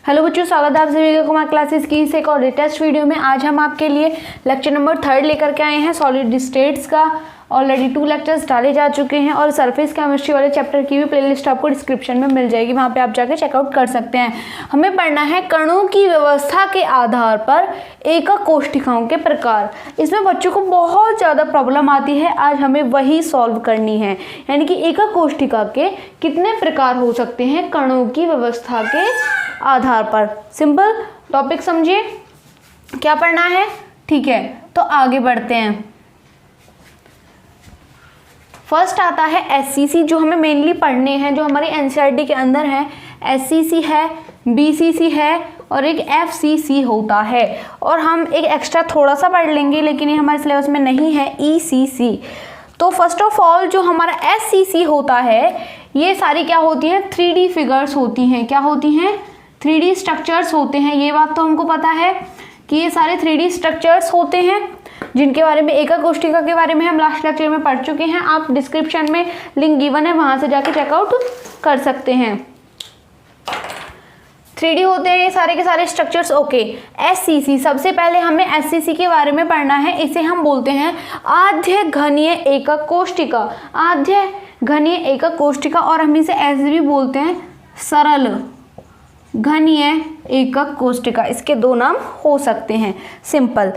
Hello बच्चों, स्वागत है आप सभी का कुमार क्लासेस की इस एक और लेटेस्ट वीडियो में। आज हम आपके लिए लेक्चर नंबर 3 लेकर के आए हैं। सॉलिड स्टेट्स का ऑलरेडी 2 लेक्चर्स डाले जा चुके हैं और सरफेस केमिस्ट्री वाले चैप्टर की भी प्लेलिस्ट आपको डिस्क्रिप्शन में मिल जाएगी, वहाँ पे आप जाके चेकआउट कर सकते हैं। हमें पढ़ना है कणों की व्यवस्था के आधार पर एकक कोशिकाओं के प्रकार। इसमें बच्चों को बहुत ज़्यादा प्रॉब्लम आती है, आज हमें वही सॉल्व करनी है। यानी कि एकक कोशिका के कितने प्रकार हो सकते हैं कणों की व्यवस्था के आधार पर। सिंपल टॉपिक समझिए, क्या पढ़ना है, ठीक है। तो आगे बढ़ते हैं। फर्स्ट आता है एससीसी, जो हमें मेनली पढ़ने हैं, जो हमारी एनसीईआरटी के अंदर है। एससीसी है, बीसीसी है और एक एफसीसी होता है। और हम एक एक्स्ट्रा थोड़ा सा पढ़ लेंगे, लेकिन ये हमारे सिलेबस में नहीं है, ईसीसी। तो फर्स्ट ऑफ ऑल जो हमारा एससीसी होता है, ये सारी क्या होती है, 3D फिगर्स होती हैं। क्या होती हैं, 3D स्ट्रक्चर्स होते हैं। ये बात तो हमको पता है कि ये सारे 3D स्ट्रक्चर्स होते हैं, जिनके बारे में एकक कोशिका के बारे में हम लास्ट लेक्चर में पढ़ चुके हैं। आप डिस्क्रिप्शन में लिंक गिवन है, वहां से जाके चेकआउट कर सकते हैं। 3D होते हैं ये सारे के सारे स्ट्रक्चर्स। ओके, एससीसी, सबसे पहले हमें एससीसी के बारे में पढ़ना है। इसे हम बोलते हैं आद्य घनीय एकक कोशिका। आद्य घनीय एकक कोशिका, और हम इसे ऐसे भी बोलते हैं सरल घनीय एकक कोशिका। इसके 2 नाम हो सकते हैं, सिंपल।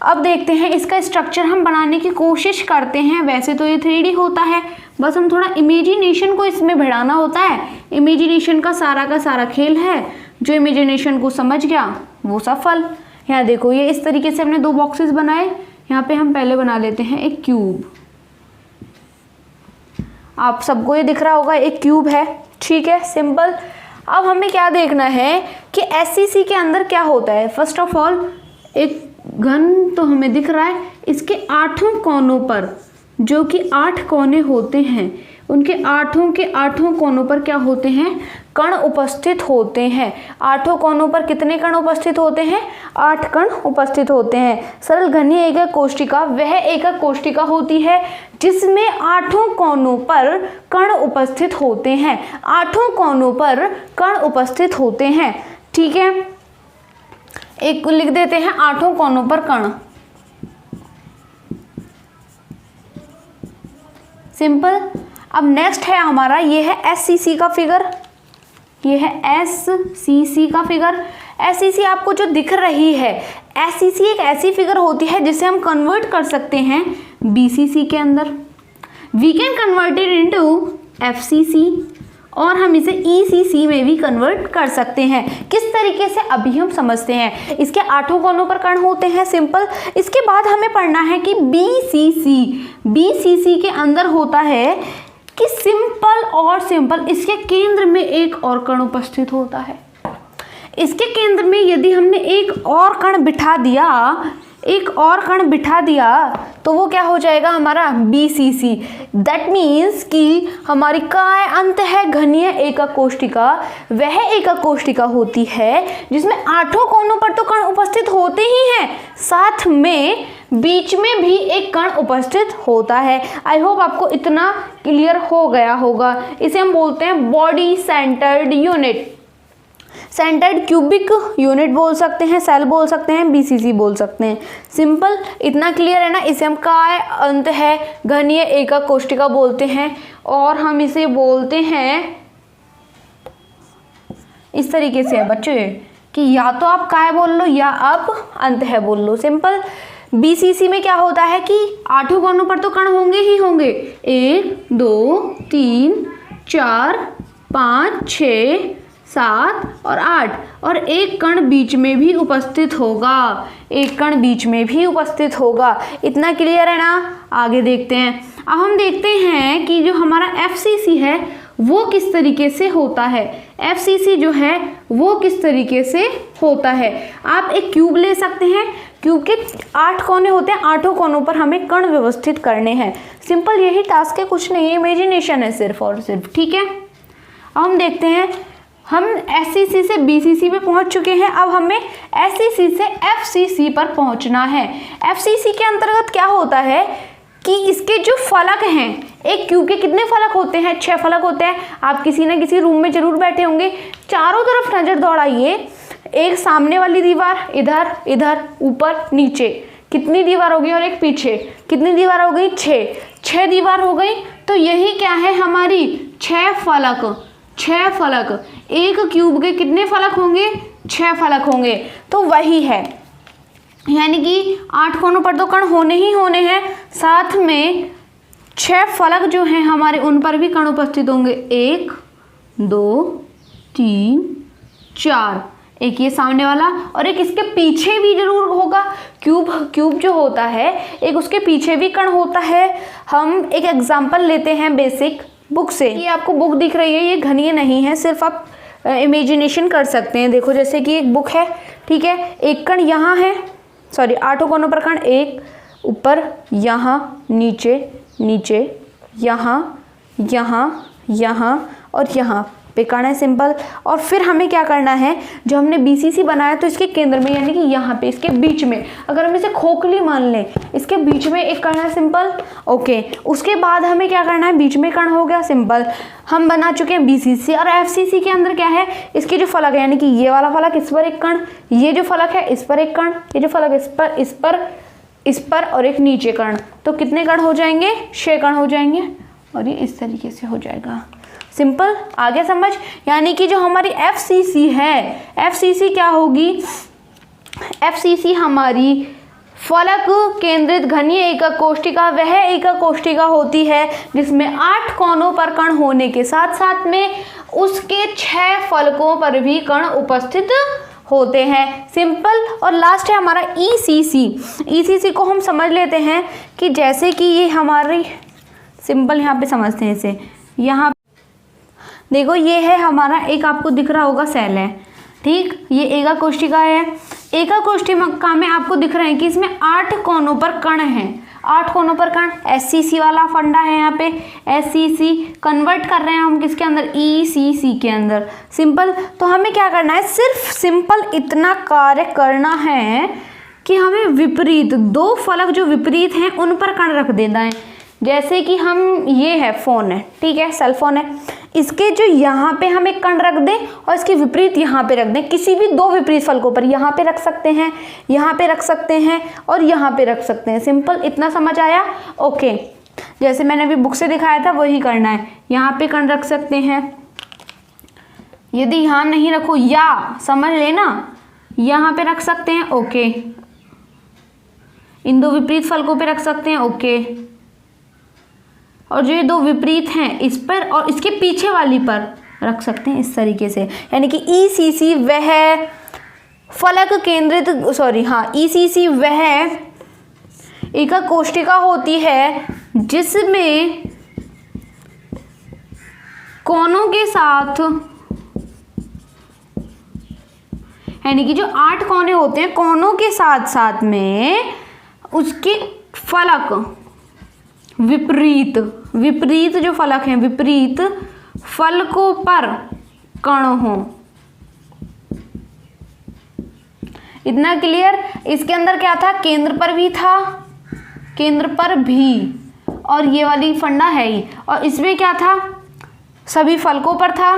अब देखते हैं इसका स्ट्रक्चर हम बनाने की कोशिश करते हैं। वैसे तो ये 3D होता है, बस हम थोड़ा इमेजिनेशन को इसमें भिड़ाना होता है। इमेजिनेशन का सारा खेल है। जो इमेजिनेशन को समझ गया वो सफल। यहाँ देखो, ये इस तरीके से हमने 2 बॉक्सेस बनाए। यहाँ पे हम पहले बना लेते हैं एक क्यूब। आप सबको ये दिख रहा होगा, एक क्यूब है, ठीक है, सिंपल। अब हमें क्या देखना है कि एससीसी के अंदर क्या होता है। फर्स्ट ऑफ ऑल एक घन तो हमें दिख रहा है, इसके 8 कोनों पर, जो कि 8 कोने होते हैं, उनके 8 के 8 कोनों पर क्या होते हैं, कण उपस्थित होते हैं। 8 कोनों पर कितने कण उपस्थित होते हैं, 8 कण उपस्थित होते हैं। सरल घनीय एकक कोशिका वह एकक कोशिका होती है जिसमें 8 कोनों पर कण उपस्थित होते हैं। 8 कोनों पर कण उपस्थित होते हैं, ठीक है। एक को लिख देते हैं 8 कोनों पर कण, सिंपल। अब नेक्स्ट है हमारा, ये है एससीसी का फिगर। ये है एससीसी का फिगर। एससीसी आपको जो दिख रही है, एससीसी एक ऐसी फिगर होती है जिसे हम कन्वर्ट कर सकते हैं बीसीसी के अंदर। We can convert it into FCC, और हम इसे ईसीसी में भी कन्वर्ट कर सकते हैं। किस तरीके से, अभी हम समझते हैं। इसके 8 कोनों पर कण होते हैं, सिंपल। इसके बाद हमें पढ़ना है कि बीसीसी। बीसीसी के अंदर होता है कि सिंपल और सिंपल, इसके केंद्र में एक और कण उपस्थित होता है। इसके केंद्र में यदि हमने एक और कण बिठा दिया, तो वो क्या हो जाएगा हमारा बीसीसी। दैट मीन्स कि हमारी काय अंत है घनीय एकक कोशिका वह एकक कोशिका होती है जिसमें 8 कोनों पर तो कण उपस्थित होते ही हैं, साथ में बीच में भी एक कण उपस्थित होता है। आई होप आपको इतना क्लियर हो गया होगा। इसे हम बोलते हैं body centred unit. Centred cubic unit बोल सकते हैं, सेल बोल सकते हैं, बीसीसी बोल सकते हैं, सिंपल। इतना क्लियर है ना। इसे हम काय अंत है घनीय एकक कोशिका बोलते हैं, और हम इसे बोलते हैं इस तरीके से है बच्चों कि या तो आप काय बोल लो या आप अंत है बोल लो, सिंपल। बीसीसी में क्या होता है कि 8 कोनों पर तो कण होंगे ही होंगे, 1 2 3 4 5 6 7 और 8, और एक कण बीच में भी उपस्थित होगा। एक कण बीच में भी उपस्थित होगा। इतना क्लियर है ना। आगे देखते हैं। अब हम देखते हैं कि जो हमारा एफसीसी है वो किस तरीके से होता है। एफसीसी जो है वो किस तरीके से होता है। आप एक क्यूब ले सकते हैं। क्यूब के 8 कोने होते हैं, 8 कोनों पर हमें कण व्यवस्थित करने हैं, सिंपल। यही टास्क है, कुछ नहीं है, इमेजिनेशन है सिर्फ और सिर्फ, ठीक है। अब हम देखते हैं, हम एससीसी से बीसीसी पे पहुंच चुके हैं। अब हमें एससीसी से एफसीसी पर पहुंचना है। एफसीसी के अंतर्गत क्या होता है कि इसके जो फलक हैं, एक क्यूब के कितने फलक होते हैं? 6 फलक होते हैं। आप किसी ना किसी रूम में जरूर बैठे होंगे। चारों तरफ नजर दौड़ाइए, एक सामने वाली दीवार, इधर इधर ऊपर नीचे, कितनी दीवार हो गई, और एक पीछे कितनी दीवार हो गई? 6 दीवार हो गई। तो यही क्या है हमारी 6 फलक। 6 फलक, एक क्यूब के कितने फलक होंगे? 6 फलक होंगे। तो वही है, यानी कि 8 कोनों पर तो कण होने ही होने हैं, साथ में 6 फलक जो हैं हमारे उन पर भी कण उपस्थित होंगे। 1 2 3 4, एक ये सामने वाला और एक इसके पीछे भी जरूर होगा। क्यूब जो होता है एक उसके पीछे भी कण होता है। हम एक एग्जांपल लेते हैं बेसिक बुक से। ये आपको बुक दिख रही है, ये घनीय नहीं है, सिर्फ आप इमेजिनेशन कर सकते हैं। देखो जैसे कि एक बुक है, ठीक है, एक कण यहाँ है, सॉरी 8 कोनों पर कण, एक ऊपर, यहाँ नीचे नीचे, यहाँ यहाँ यहाँ और यहाँ पे कण है, सिंपल। और फिर हमें क्या करना है, जो हमने बीसीसी बनाया तो इसके केंद्र में, यानी कि यहाँ पे इसके बीच में, अगर हम इसे खोखली मान लें, इसके बीच में एक कण है, सिंपल। ओके, उसके बाद हमें क्या करना है, बीच में कण हो गया, सिंपल। हम बना चुके हैं बीसीसी। और एफसीसी के अंदर क्या है, इसके जो फलक है, यानी कि ये वाला फलक, इस पर एक कण, ये जो फलक है इस पर एक कण, ये जो फलक इस पर और एक नीचे कण। तो कितने कण हो जाएंगे? 6 कण हो जाएंगे। और ये इस तरीके से हो जाएगा, सिंपल। आगे समझ, यानी कि जो हमारी एफसीसी है, एफसीसी क्या होगी? एफसीसी हमारी फलक केंद्रित घनीय एकक कोष्ठिका वह एकक कोष्ठिका होती है जिसमें 8 कोनों पर कण होने के साथ साथ में उसके 6 फलकों पर भी कण उपस्थित होते हैं, सिंपल। और लास्ट है हमारा ईसीसी। ईसीसी को हम समझ लेते हैं कि जैसे कि ये हमारी, सिंपल यहाँ पे समझते हैं इसे। यहाँ देखो ये है हमारा, एक आपको दिख रहा होगा सेल है, ठीक, ये एकक कोष्ठिका है। एकक कोष्ठिका में आपको दिख रहा है कि इसमें 8 कोनों पर कण हैं। 8 कोनों पर कण, एससीसी वाला फंडा है यहाँ पे, एससीसी कन्वर्ट कर रहे हैं हम किसके अंदर? ईसीसी के अंदर, सिंपल। तो हमें क्या करना है, सिर्फ सिंपल इतना कार्य करना है कि हमें विपरीत 2 फलक जो विपरीत हैं उन पर कण रख देना है। जैसे कि हम, ये है फोन है, ठीक है, सेल फोन है, इसके जो यहाँ पे हम एक कण रख दें और इसके विपरीत यहाँ पे रख दें, किसी भी 2 विपरीत फलकों पर, यहाँ पे रख सकते हैं, यहाँ पे रख सकते हैं और यहाँ पे रख सकते हैं, सिंपल। इतना समझ आया? ओके, जैसे मैंने अभी बुक से दिखाया था वही करना है। यहाँ पे कण रख सकते हैं, यदि यहाँ नहीं रखो, या समझ लेना, यहाँ पे रख सकते हैं, ओके, इन 2 विपरीत फलकों पे रख सकते हैं, ओके, और जो ये 2 विपरीत हैं इस पर और इसके पीछे वाली पर रख सकते हैं, इस तरीके से। यानी कि ईसीसी वह फलक केंद्रित, सॉरी हाँ, ईसीसी वह एकक कोष्ठिका होती है जिसमें कोनों के साथ, यानी कि जो 8 कोने होते हैं, कोनों के साथ साथ में उसके फलक विपरीत, विपरीत जो फलक हैं, विपरीत फलकों पर कण हो। इतना क्लियर? इसके अंदर क्या था, केंद्र पर भी था, केंद्र पर भी, और ये वाली फंडा है ही, और इसमें क्या था, सभी फलकों पर था,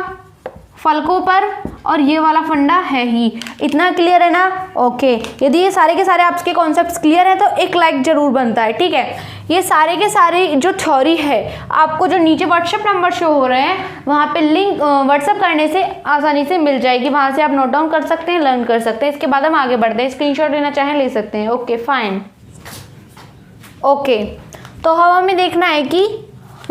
फलकों पर, और ये वाला फंडा है ही। इतना क्लियर है ना? ओके, यदि ये सारे के सारे आपके कॉन्सेप्ट्स क्लियर है तो एक लाइक जरूर बनता है, ठीक है। ये सारे के सारे जो थ्योरी है आपको जो नीचे व्हाट्सएप नंबर शो हो रहे हैं वहाँ पे लिंक व्हाट्सएप करने से आसानी से मिल जाएगी, वहाँ से आप नोट डाउन कर सकते हैं, लर्न कर सकते हैं। इसके बाद हम आगे बढ़ते हैं, स्क्रीनशॉट लेना चाहें ले सकते हैं। Okay fine. ओके, तो हमें देखना है कि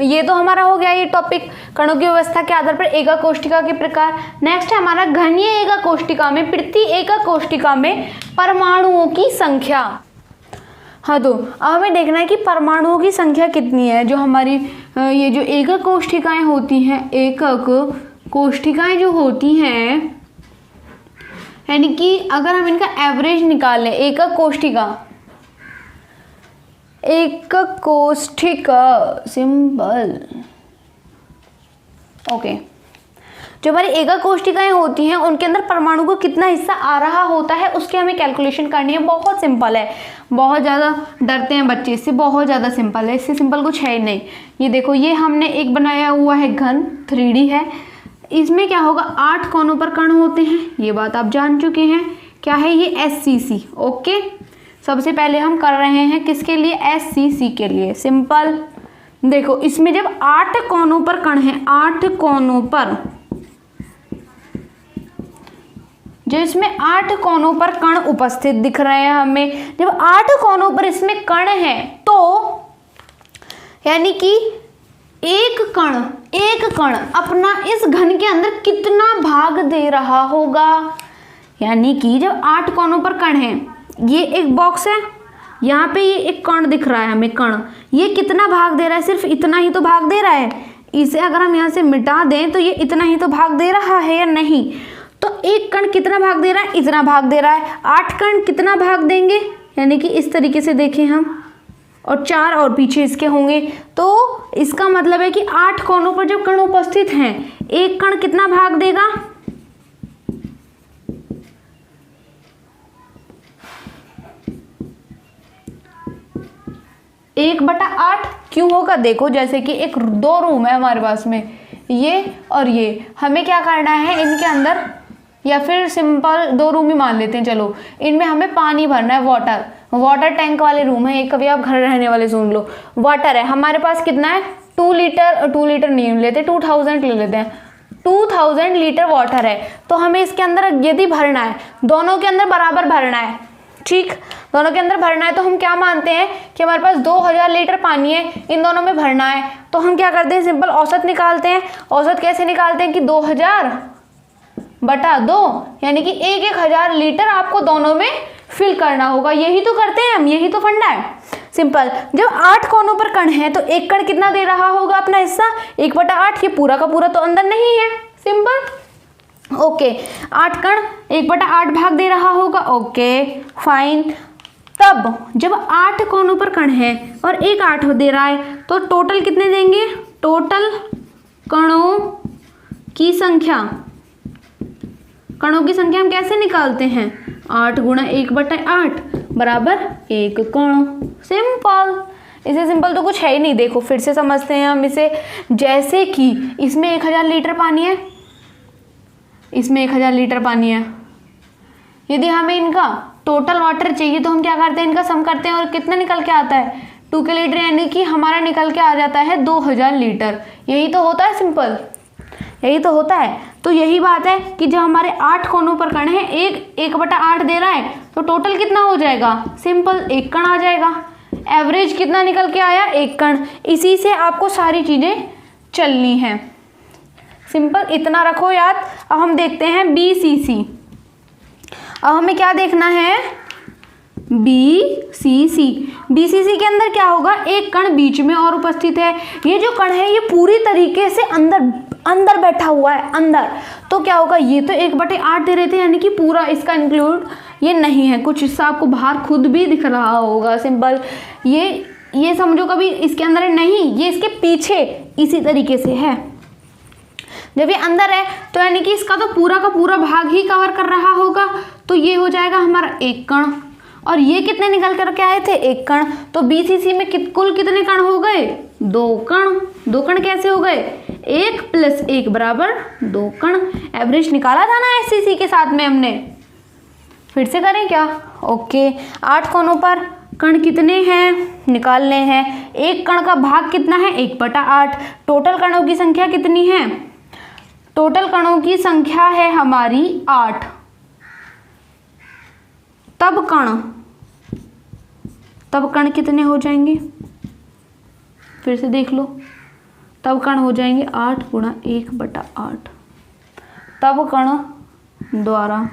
ये तो हमारा हो गया ये टॉपिक, कणों की व्यवस्था के आधार पर एकक कोष्ठिका के प्रकार। नेक्स्ट है हमारा घनीय एकक कोष्ठिका में प्रति एकक कोष्ठिका में परमाणुओं की संख्या। हाँ, तो अब हमें देखना है कि परमाणुओं की संख्या कितनी है। जो हमारी ये जो एकक कोष्ठिकाएं होती हैं, एकक कोष्ठिकाएं जो होती हैं, यानी कि अगर हम इनका एवरेज निकाल लें, एकक कोष्ठिका, एकक कोष्ठिका, सिंपल। ओके, जो हमारी एकक कोशिकाएं होती हैं उनके अंदर परमाणु को कितना हिस्सा आ रहा होता है उसकी हमें कैलकुलेशन करनी है। बहुत सिंपल है, बहुत ज़्यादा डरते हैं बच्चे इससे, बहुत ज़्यादा सिंपल है, इससे सिंपल कुछ है ही नहीं। ये देखो, ये हमने एक बनाया हुआ है घन 3D है, इसमें क्या होगा 8 कोनों पर कण होते हैं, ये बात आप जान चुके हैं। क्या है ये SCC। ओके, सबसे पहले हम कर रहे हैं किसके लिए, SCC के लिए। सिंपल देखो, इसमें जब 8 कोनों पर कण है, 8 कोनों पर, जो इसमें 8 कोनों पर कण उपस्थित दिख रहे हैं हमें, जब 8 कोनों पर इसमें कण है तो यानी कि एक कण अपना इस घन के अंदर कितना भाग दे रहा होगा। यानी कि जब 8 कोनों पर कण है, ये एक बॉक्स है, यहाँ पे ये एक कण दिख रहा है हमें, कण, ये कितना भाग दे रहा है, सिर्फ इतना ही तो भाग दे रहा है। इसे अगर हम यहाँ से मिटा दें तो ये इतना ही तो भाग दे रहा है या नहीं। तो एक कण कितना भाग दे रहा है, इतना भाग दे रहा है। 8 कण कितना भाग देंगे, यानी कि इस तरीके से देखें हम, और 4 और पीछे इसके होंगे, तो इसका मतलब है कि 8 कोनों पर जब कण उपस्थित हैं, एक कण कितना भाग देगा, 1/8 क्यों होगा। देखो, जैसे कि एक 2 रूम है हमारे पास में, ये और ये, हमें क्या करना है इनके अंदर, या फिर सिंपल 2 रूम ही मान लेते हैं, चलो, इनमें हमें पानी भरना है, वाटर टैंक वाले रूम है, एक कभी आप घर रहने वाले सुन लो। वाटर है हमारे पास, कितना है 2 लीटर नहीं लेते, 2000 ले लेते हैं, 2000 लीटर वाटर है। तो हमें इसके अंदर यदि भरना है, दोनों के अंदर बराबर भरना है, ठीक, दोनों के अंदर भरना है, तो हम क्या मानते हैं कि हमारे पास 2000 लीटर पानी है, इन दोनों में भरना है, तो हम क्या करते हैं, सिंपल औसत निकालते हैं। औसत कैसे निकालते हैं कि 2000/2, यानी कि 1000 लीटर आपको दोनों में फिल करना होगा। यही तो करते हैं हम, यही तो फंडा है। सिंपल, जब 8 कोनों पर कण है तो एक कण कितना दे रहा होगा अपना हिस्सा, 1/8, ये पूरा का पूरा तो अंदर नहीं है। सिंपल, ओके, 8 कण 1/8 भाग दे रहा होगा। Okay fine. तब जब 8 कोनों पर कण है और एक 8 दे रहा है, तो टोटल कितने देंगे, टोटल कणों की संख्या, कणों की संख्या हम कैसे निकालते हैं, 8 × 1/8 बराबर 1 कण। सिंपल, इसे सिंपल तो कुछ है ही नहीं। देखो फिर से समझते हैं हम इसे, जैसे कि इसमें 1000 लीटर पानी है, इसमें 1000 लीटर पानी है, यदि हमें इनका टोटल वाटर चाहिए तो हम क्या करते हैं, इनका सम करते हैं और कितना निकल के आता है 2 के लीटर, यानी कि हमारा निकल के आ जाता है 2000 लीटर। यही तो होता है सिंपल, यही तो होता है। तो यही बात है कि जब हमारे 8 कोनों पर कण है, 1/8 दे रहा है, तो टोटल कितना हो जाएगा, सिंपल 1 कण आ जाएगा। एवरेज कितना निकल के आया, 1 कण। इसी से आपको सारी चीज़ें चलनी हैं। सिंपल इतना रखो याद। अब हम देखते हैं BCC। अब हमें क्या देखना है, BCC। BCC के अंदर क्या होगा, एक कण बीच में और उपस्थित है। ये जो कण है ये पूरी तरीके से अंदर बैठा हुआ है, अंदर। तो क्या होगा, ये तो 1/8 दे रहे थे, यानी कि पूरा इसका इंक्लूड ये नहीं है, कुछ हिस्सा आपको बाहर खुद भी दिख रहा होगा। सिंपल ये समझो कभी इसके अंदर है नहीं, ये इसके पीछे इसी तरीके से है। जब ये अंदर है तो यानी कि इसका तो पूरा का पूरा भाग ही कवर कर रहा होगा, तो ये हो जाएगा हमारा 1 कण। और ये कितने निकल कर के आए थे, 1 कण। तो BCC में कुल कितने कण हो गए, 2 कण। 2 कण कैसे हो गए, 1 + 1 बराबर 2 कण। एवरेज निकाला था ना SCC के साथ में हमने, फिर से करें क्या। ओके, 8 कोनों पर कण कितने हैं निकालने हैं, एक कण का भाग कितना है, 1/8। टोटल कणों की संख्या कितनी है, टोटल कणों की संख्या है हमारी 8। तब कण कितने हो जाएंगे, फिर से देख लो, तब कण हो जाएंगे 8 × 1/8। तब कण द्वारा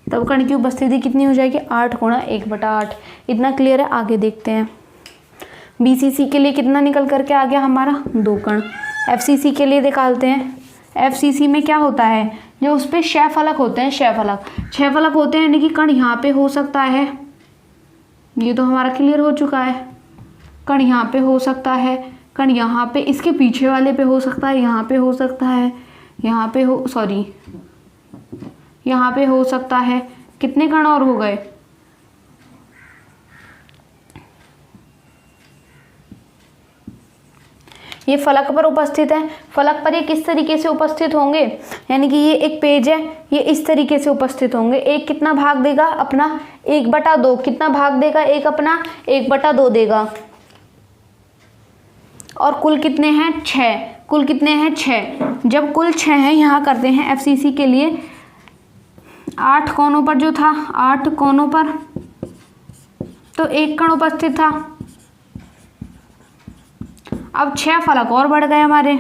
तब कण की उपस्थिति कितनी हो जाएगी, 8 × 1/8। इतना क्लियर है, आगे देखते हैं। BCC के लिए कितना निकल करके आ गया हमारा 2 कण। FCC के लिए निकालते हैं। FCC में क्या होता है, जो उस पर 6 फलक होते हैं, 6 फलक होते हैं, यानी कि कण यहाँ पे हो सकता है, ये तो हमारा क्लियर हो चुका है। कण यहाँ पे हो सकता है, कण यहाँ पे, इसके पीछे वाले पे हो सकता है, यहाँ पे हो सकता है, यहाँ पे हो, सॉरी यहाँ पे हो सकता है। कितने कण और हो गए, ये फलक पर उपस्थित है। फलक पर ये किस तरीके से उपस्थित होंगे, यानी कि ये एक पेज है, ये इस तरीके से उपस्थित होंगे। एक कितना भाग देगा अपना 1/2, कितना भाग देगा, एक अपना 1/2 देगा। और कुल कितने हैं 6, कुल कितने हैं 6। जब कुल 6 हैं, यहाँ करते हैं FCC के लिए 8 कोनों पर जो था, 8 कोनों पर तो 1 कण उपस्थित था। अब 6 फलक और बढ़ गए हमारे,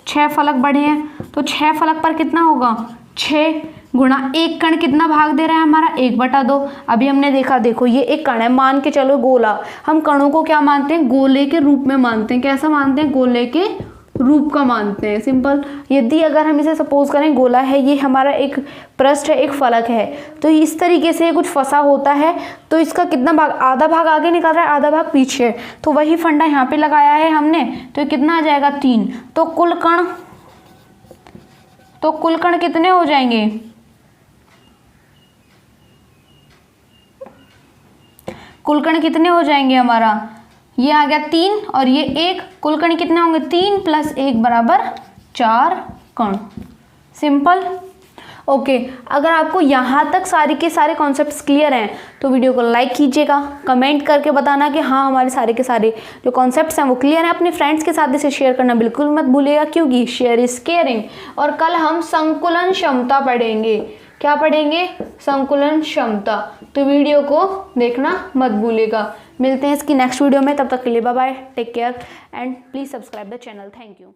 6 फलक बढ़े हैं, तो 6 फलक पर कितना होगा, 6 गुणा 1 कण कितना भाग दे रहा है हमारा 1/2। अभी हमने देखा, देखो ये एक कण है, मान के चलो गोला। हम कणों को क्या मानते हैं, गोले के रूप में मानते हैं। कैसा मानते हैं, गोले के रूप का मानते हैं, सिंपल। यदि अगर हम इसे सपोज करें गोला है, ये हमारा एक पृष्ठ है, एक फलक है, तो इस तरीके से कुछ फंसा होता है, तो इसका कितना भाग, आधा भाग आगे निकल रहा है, आधा भाग पीछे। तो वही फंडा यहाँ पे लगाया है हमने, तो कितना आ जाएगा 3। तो कुल कण कितने हो जाएंगे, कुल कण कितने हो जाएंगे हमारा, ये आ गया 3 और ये 1, कुल कण कितने होंगे 3 + 1 = 4 कण। सिंपल। ओके, अगर आपको यहाँ तक सारे के सारे कॉन्सेप्ट्स क्लियर हैं तो वीडियो को लाइक कीजिएगा, कमेंट करके बताना कि हाँ हमारे सारे के सारे जो कॉन्सेप्ट्स हैं वो क्लियर हैं। अपने फ्रेंड्स के साथ इसे शेयर करना बिल्कुल मत भूलिएगा, क्योंकि शेयर इज केयरिंग। और कल हम संकुलन क्षमता पढ़ेंगे। क्या पढ़ेंगे, संकुलन क्षमता। तो वीडियो को देखना मत भूलिएगा। मिलते हैं इसकी नेक्स्ट वीडियो में, तब तक के लिए bye bye, take care and please subscribe the channel. Thank you.